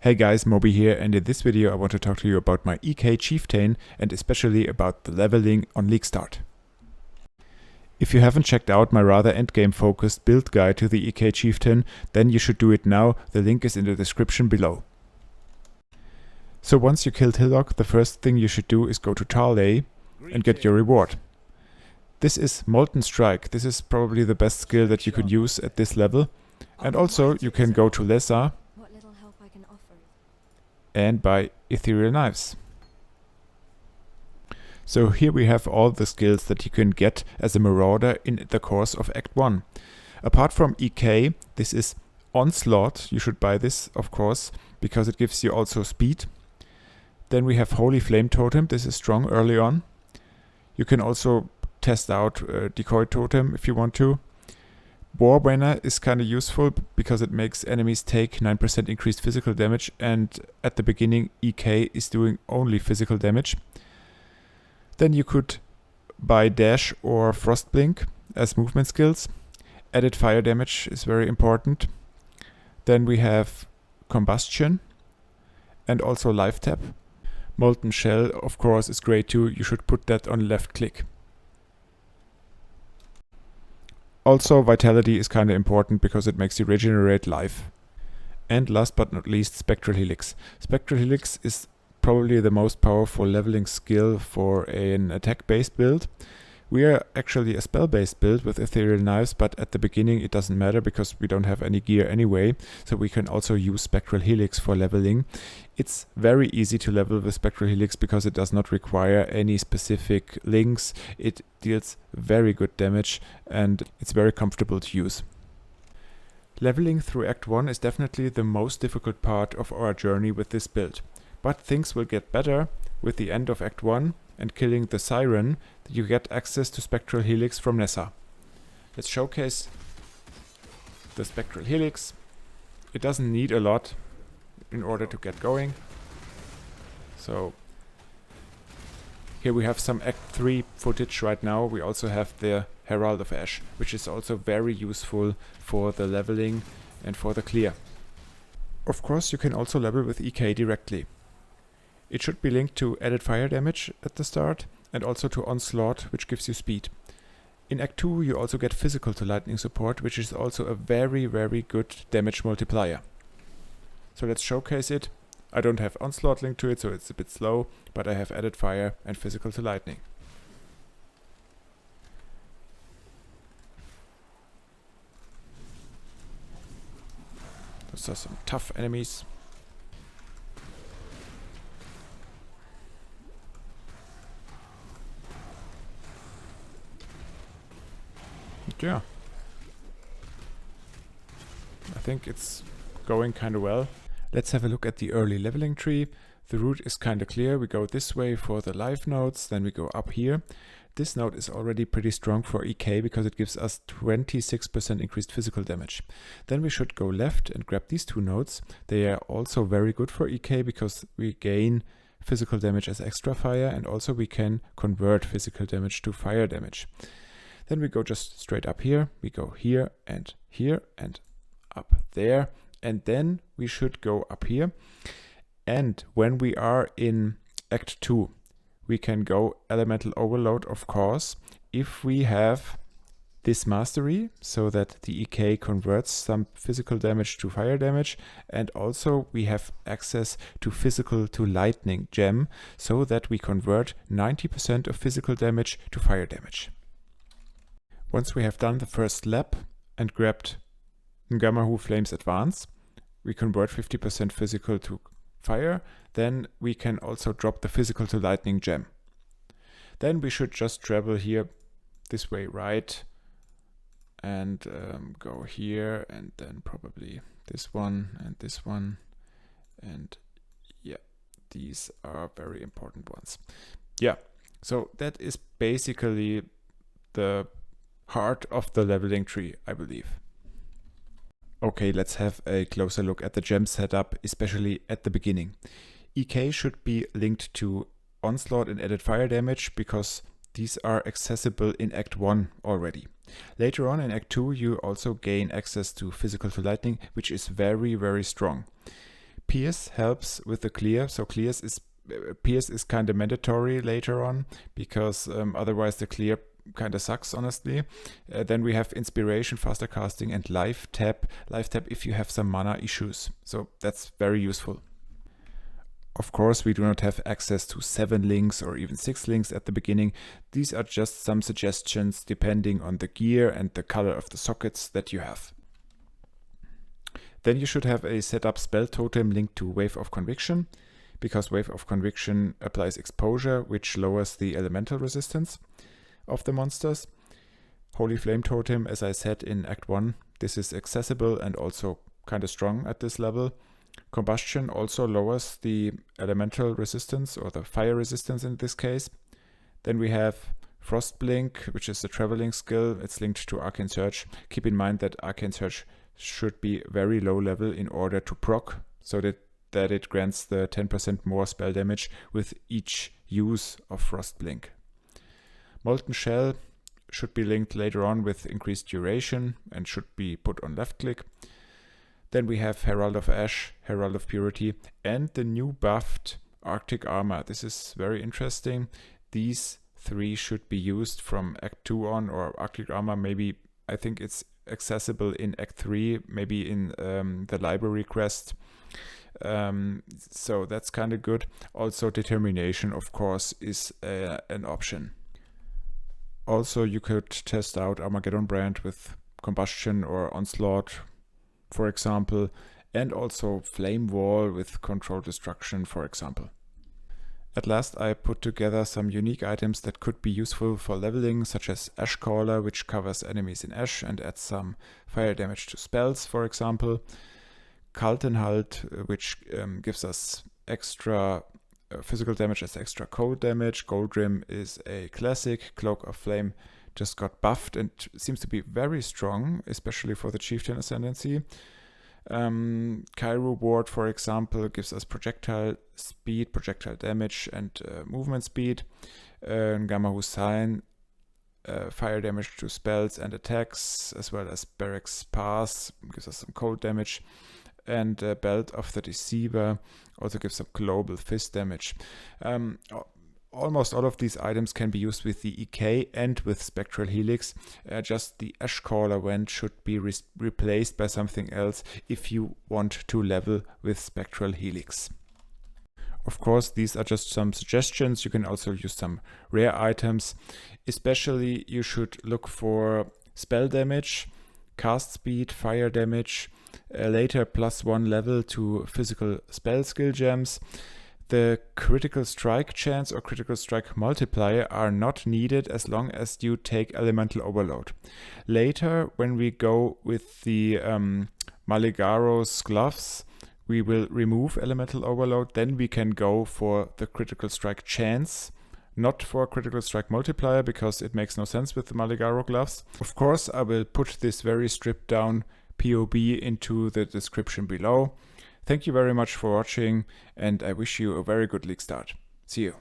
Hey guys, Moby here, and in this video I want to talk to you about my EK Chieftain and especially about the leveling on League Start. If you haven't checked out my rather endgame focused build guide to the EK Chieftain, then you should do it now. The link is in the description below. So once you killed Hillock, the first thing you should do is go to Tarley and get your reward. This is Molten Strike. This is probably the best skill that you could use at this level. And also you can go to Lesser and buy Ethereal knives. So here we have all the skills that you can get as a marauder in the course of Act 1. Apart from EK, this is Onslaught. You should buy this, of course, because it gives you also speed. Then we have Holy Flame Totem. This is strong early on. You can also test out Decoy Totem if you want to. War Banner is kind of useful because it makes enemies take 9% increased physical damage, and at the beginning EK is doing only physical damage. Then you could buy Dash or Frostblink as movement skills. Added fire damage is very important. Then we have Combustion and also Life Tap. Molten Shell, of course, is great too. You should put that on left click. Also, Vitality is kind of important because it makes you regenerate life. And last but not least, Spectral Helix. Spectral Helix is probably the most powerful leveling skill for an attack-based build. We are actually a spell-based build with Ethereal knives, but at the beginning it doesn't matter because we don't have any gear anyway, so we can also use Spectral Helix for leveling. It's very easy to level with Spectral Helix because it does not require any specific links. It deals very good damage and it's very comfortable to use. Leveling through Act 1 is definitely the most difficult part of our journey with this build, but things will get better with the end of Act 1 and killing the Siren. You get access to Spectral Helix from Nessa. Let's showcase the Spectral Helix. It doesn't need a lot in order to get going. So here we have some Act 3 footage right now. We also have the Herald of Ash, which is also very useful for the leveling and for the clear. Of course, you can also level with EK directly. It should be linked to added fire damage at the start and also to Onslaught, which gives you speed. In Act 2 you also get physical to lightning support, which is also a very good damage multiplier. So let's showcase it. I don't have Onslaught linked to it, so it's a bit slow, but I have added fire and physical to lightning. Those are some tough enemies. Yeah, I think it's going kind of well. Let's have a look at the early leveling tree. The route is kind of clear. We go this way for the life nodes, then we go up here. This node is already pretty strong for EK because it gives us 26% increased physical damage. Then we should go left and grab these two nodes. They are also very good for EK because we gain physical damage as extra fire, and also we can convert physical damage to fire damage. Then we go just straight up here, we go here and up there, and then we should go up here. And when we are in Act 2, we can go Elemental Overload, of course, if we have this mastery, so that the EK converts some physical damage to fire damage, and also we have access to physical to lightning gem, so that we convert 90% of physical damage to fire damage. Once we have done the first lap and grabbed Ngamahu Flames Advance, we convert 50% physical to fire, then we can also drop the physical to lightning gem. Then we should just travel here this way right and go here, and then probably this one, and yeah, these are very important ones. Yeah, so that is basically the heart of the leveling tree, I believe. Okay, let's have a closer look at the gem setup, especially at the beginning. EK should be linked to Onslaught and added fire damage because these are accessible in Act 1 already. Later on in Act 2 you also gain access to physical to lightning, which is very strong. Pierce helps with the clear, so Pierce is kind of mandatory later on, because otherwise the clear kind of sucks, honestly. Then we have Inspiration, Faster Casting, and Life Tap. Life Tap if you have some mana issues, so that's very useful. Of course, we do not have access to 7 links or even 6 links at the beginning. These are just some suggestions depending on the gear and the color of the sockets that you have. Then you should have a setup spell totem linked to Wave of Conviction, because Wave of Conviction applies exposure, which lowers the elemental resistance of the monsters. Holy Flame Totem, as I said in Act 1, this is accessible and also kind of strong at this level. Combustion also lowers the elemental resistance, or the fire resistance in this case. Then we have Frost Blink, which is a traveling skill. It's linked to Arcane Surge. Keep in mind that Arcane Surge should be very low level in order to proc, so that it grants the 10% more spell damage with each use of Frost Blink. Molten Shell should be linked later on with increased duration and should be put on left click. Then we have Herald of Ash, Herald of Purity, and the new buffed Arctic Armor. This is very interesting. These 3 should be used from Act 2 on, or Arctic Armor maybe, I think it's accessible in Act 3, maybe in the library quest. So that's kind of good. Also Determination, of course, is an option. Also, you could test out Armageddon Brand with Combustion or Onslaught, for example, and also Flame Wall with Control Destruction, for example. At last, I put together some unique items that could be useful for leveling, such as Ashcaller, which covers enemies in ash and adds some fire damage to spells, for example. Kaltenhalt, which gives us extra physical damage as extra cold damage. Goldrim is a classic. Cloak of Flame just got buffed and seems to be very strong, especially for the Chieftain Ascendancy. Cairo Ward, for example, gives us projectile speed, projectile damage, and movement speed. Gamma Hussein, fire damage to spells and attacks, as well as Barracks Pass, gives us some cold damage. And Belt of the Deceiver also gives some global fist damage. Almost all of these items can be used with the EK and with Spectral Helix. Just the Ashcaller wand should be replaced by something else if you want to level with Spectral Helix. Of course, these are just some suggestions. You can also use some rare items. Especially, you should look for spell damage, cast speed, fire damage, later +1 level to physical spell skill gems. The critical strike chance or critical strike multiplier are not needed as long as you take elemental overload. Later, when we go with the Maligaro's gloves, we will remove elemental overload. Then we can go for the critical strike chance, not for critical strike multiplier, because it makes no sense with the Maligaro gloves. Of course, I will put this very stripped down POB into the description below. Thank you very much for watching, and I wish you a very good league start. See you.